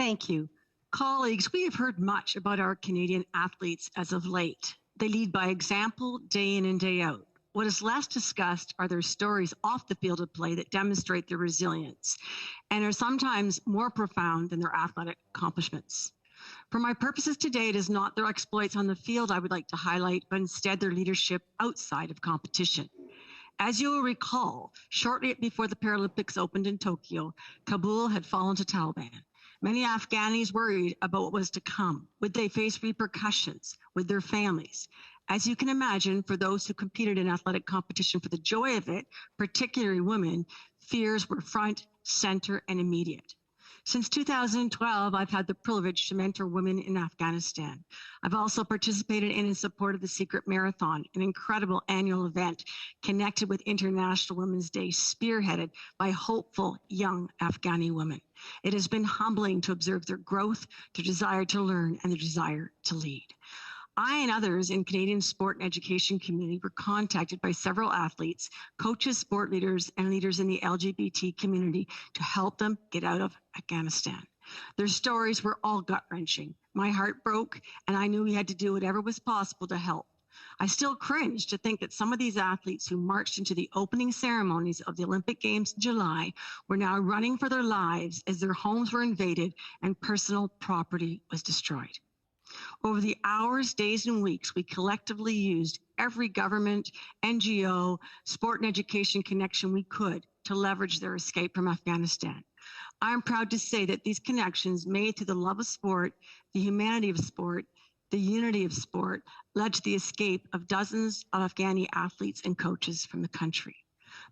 Thank you. Colleagues, we have heard much about our Canadian athletes as of late. They lead by example day in and day out. What is less discussed are their stories off the field of play that demonstrate their resilience and are sometimes more profound than their athletic accomplishments. For my purposes today, it is not their exploits on the field I would like to highlight, but instead their leadership outside of competition. As you will recall, shortly before the Paralympics opened in Tokyo, Kabul had fallen to Taliban. Many Afghanis worried about what was to come. Would they face repercussions with their families? As you can imagine, for those who competed in athletic competition for the joy of it, particularly women, fears were front, center, and immediate. Since 2012, I've had the privilege to mentor women in Afghanistan. I've also participated in and supported the Secret Marathon, an incredible annual event connected with International Women's Day, spearheaded by hopeful young Afghani women. It has been humbling to observe their growth, their desire to learn, and their desire to lead. I and others in Canadian sport and education community were contacted by several athletes, coaches, sport leaders, and leaders in the LGBT community to help them get out of Afghanistan. Their stories were all gut-wrenching. My heart broke, and I knew we had to do whatever was possible to help. I still cringe to think that some of these athletes who marched into the opening ceremonies of the Olympic Games in July were now running for their lives as their homes were invaded and personal property was destroyed. Over the hours, days, and weeks, we collectively used every government, NGO, sport and education connection we could to leverage their escape from Afghanistan. I'm proud to say that these connections made through the love of sport, the humanity of sport, the unity of sport, led to the escape of dozens of Afghani athletes and coaches from the country.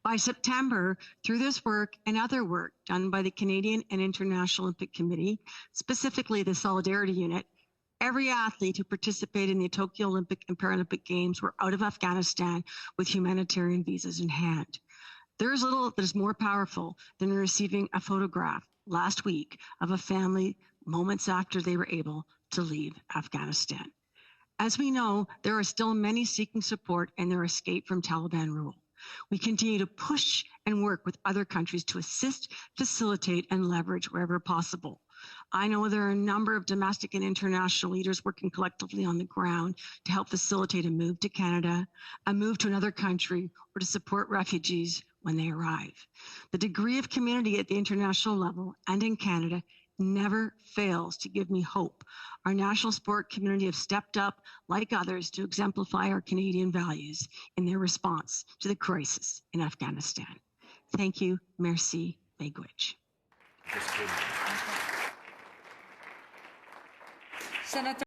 By September, through this work and other work done by the Canadian and International Olympic Committee, specifically the Solidarity Unit, every athlete who participated in the Tokyo Olympic and Paralympic Games were out of Afghanistan with humanitarian visas in hand. There is little that is more powerful than receiving a photograph last week of a family moments after they were able to leave Afghanistan. As we know, there are still many seeking support in their escape from Taliban rule. We continue to push and work with other countries to assist, facilitate, and leverage wherever possible. I know there are a number of domestic and international leaders working collectively on the ground to help facilitate a move to Canada, a move to another country, or to support refugees when they arrive. The degree of community at the international level and in Canada never fails to give me hope. Our national sport community have stepped up, like others, to exemplify our Canadian values in their response to the crisis in Afghanistan. Thank you. Merci. Miigwech. Senator